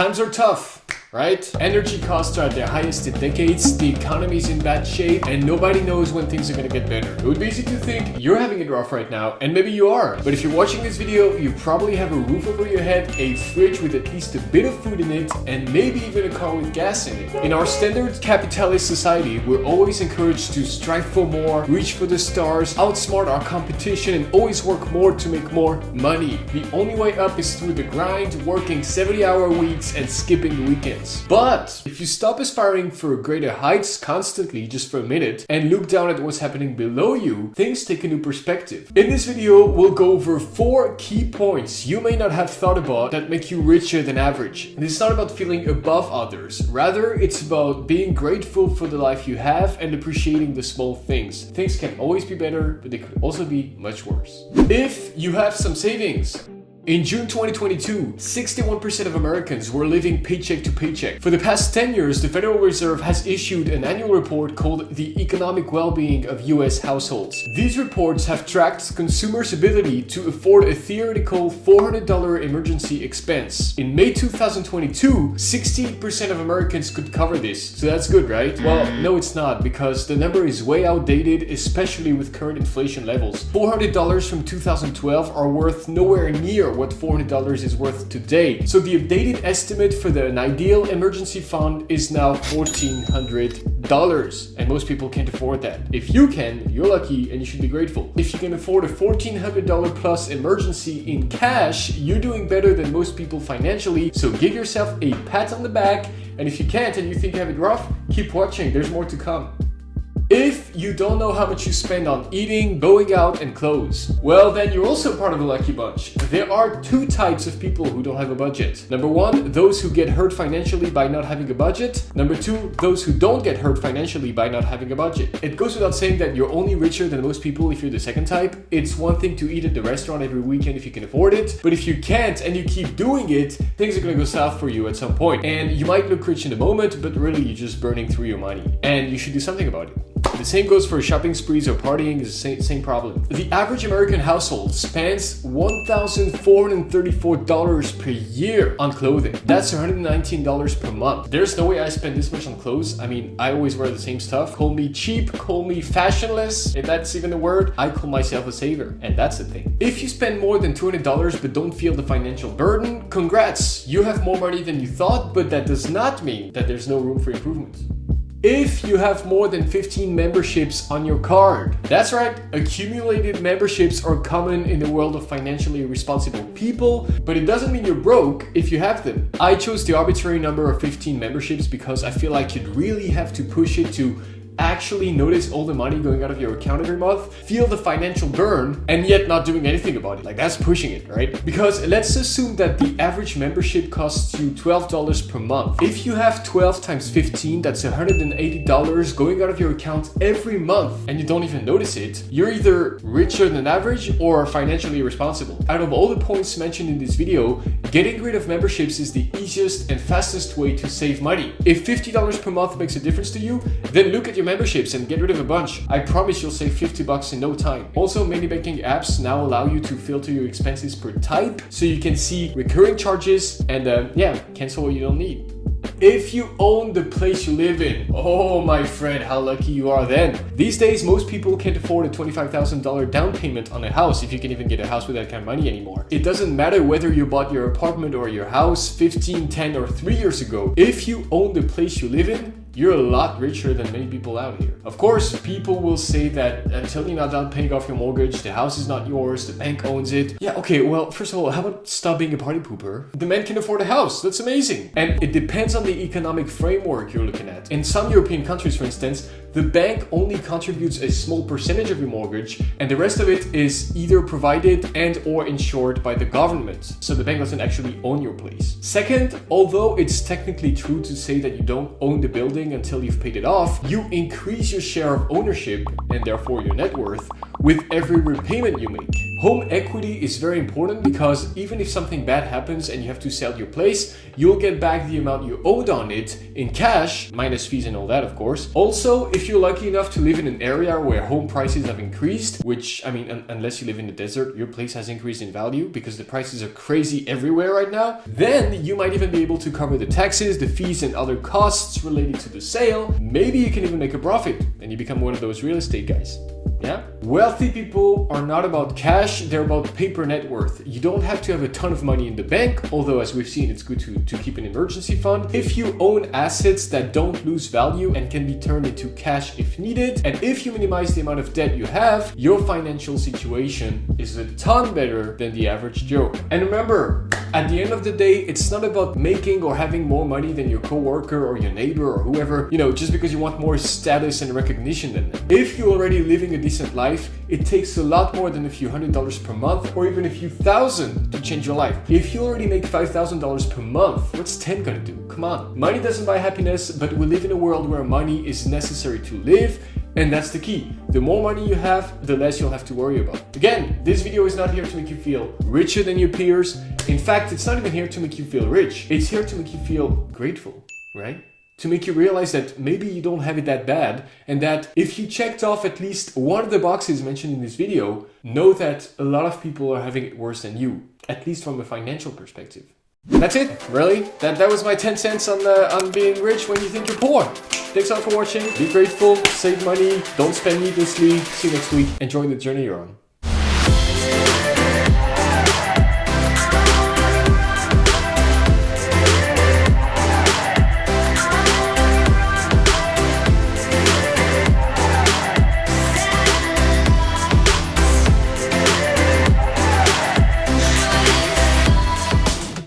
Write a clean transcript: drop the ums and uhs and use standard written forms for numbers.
Times are tough, right? Energy costs are at their highest in decades, the economy's in bad shape, and nobody knows when things are gonna get better. It would be easy to think you're having it rough right now, and maybe you are. But if you're watching this video, you probably have a roof over your head, a fridge with at least a bit of food in it, and maybe even a car with gas in it. In our standard capitalist society, we're always encouraged to strive for more, reach for the stars, outsmart our competition, and always work more to make more money. The only way up is through the grind, working 70-hour weeks and skipping the weekends. But if you stop aspiring for greater heights constantly just for a minute and look down at what's happening below you, things take a new perspective. In this video, we'll go over 4 key points you may not have thought about that make you richer than average. And it's not about feeling above others. Rather, it's about being grateful for the life you have and appreciating the small things. Things can always be better, but they could also be much worse. If you have some savings. In June 2022, 61% of Americans were living paycheck to paycheck. For the past 10 years, the Federal Reserve has issued an annual report called The Economic Well-Being of U.S. Households. These reports have tracked consumers' ability to afford a theoretical $400 emergency expense. In May 2022, 68% of Americans could cover this. So that's good, right? Well, no, it's not, because the number is way outdated, especially with current inflation levels. $400 from 2012 are worth nowhere near what $400 is worth today. So the updated estimate for an ideal emergency fund is now $1,400, and most people can't afford that. If you can, you're lucky and you should be grateful. If you can afford a $1,400 plus emergency in cash, you're doing better than most people financially, so give yourself a pat on the back, and if you can't and you think you have it rough, keep watching, there's more to come. If you don't know how much you spend on eating, going out, and clothes, well, then you're also part of the lucky bunch. There are 2 types of people who don't have a budget. Number 1, those who get hurt financially by not having a budget. Number 2, those who don't get hurt financially by not having a budget. It goes without saying that you're only richer than most people if you're the second type. It's one thing to eat at the restaurant every weekend if you can afford it, but if you can't and you keep doing it, things are gonna go south for you at some point. And you might look rich in the moment, but really you're just burning through your money. And you should do something about it. The same goes for shopping sprees or partying, is the same problem. The average American household spends $1,434 per year on clothing. That's $119 per month. There's no way I spend this much on clothes. I mean, I always wear the same stuff. Call me cheap, call me fashionless, if that's even a word. I call myself a saver, and that's the thing. If you spend more than $200 but don't feel the financial burden, congrats. You have more money than you thought, but that does not mean that there's no room for improvement. If you have more than 15 memberships on your card. That's right, accumulated memberships are common in the world of financially responsible people, but it doesn't mean you're broke if you have them. I chose the arbitrary number of 15 memberships because I feel like you'd really have to push it to actually notice all the money going out of your account every month, feel the financial burn, and yet not doing anything about it. Like, that's pushing it, right? Because let's assume that the average membership costs you $12 per month. If you have 12 times 15, that's $180 going out of your account every month, and you don't even notice it, you're either richer than average or financially irresponsible. Out of all the points mentioned in this video, getting rid of memberships is the easiest and fastest way to save money. If $50 per month makes a difference to you, then look at your memberships and get rid of a bunch. I promise you'll save $50 in no time. Also, many banking apps now allow you to filter your expenses per type, so you can see recurring charges and cancel what you don't need. If you own the place you live in, oh my friend, how lucky you are then. These days, most people can't afford a $25,000 down payment on a house, if you can even get a house with that kind of money anymore. It doesn't matter whether you bought your apartment or your house 15, 10, or 3 years ago. If you own the place you live in, you're a lot richer than many people out here. Of course, people will say that until you're not done paying off your mortgage, the house is not yours, the bank owns it. Yeah, okay, well, first of all, how about stop being a party pooper? The man can afford a house, that's amazing. And it depends on the economic framework you're looking at. In some European countries, for instance, the bank only contributes a small percentage of your mortgage, and the rest of it is either provided and or insured by the government. So the bank doesn't actually own your place. Second, although it's technically true to say that you don't own the building until you've paid it off, you increase your share of ownership and therefore your net worth with every repayment you make. Home equity is very important because even if something bad happens and you have to sell your place, you'll get back the amount you owed on it in cash, minus fees and all that, of course. Also, if you're lucky enough to live in an area where home prices have increased, which, I mean, unless you live in the desert, your place has increased in value because the prices are crazy everywhere right now, then you might even be able to cover the taxes, the fees, and other costs related to the sale. Maybe you can even make a profit and you become one of those real estate guys. Yeah? Wealthy people are not about cash, they're about paper net worth. You don't have to have a ton of money in the bank, although as we've seen, it's good to keep an emergency fund. If you own assets that don't lose value and can be turned into cash if needed, and if you minimize the amount of debt you have, your financial situation is a ton better than the average Joe. And remember, at the end of the day, it's not about making or having more money than your coworker or your neighbor or whoever, just because you want more status and recognition than them. If you're already living a decent life, it takes a lot more than a few $100s per month or even a few thousand to change your life. If you already make $5,000 per month, what's 10 gonna do? Come on. Money doesn't buy happiness, but we live in a world where money is necessary to live. And that's the key. The more money you have, the less you'll have to worry about. Again, this video is not here to make you feel richer than your peers. In fact, it's not even here to make you feel rich. It's here to make you feel grateful, right? To make you realize that maybe you don't have it that bad, and that if you checked off at least one of the boxes mentioned in this video, know that a lot of people are having it worse than you, at least from a financial perspective. That's it, really. That was my 10 cents on being rich when you think you're poor. Thanks all for watching. Be grateful, save money, don't spend needlessly. See you next week. Enjoy the journey you're on.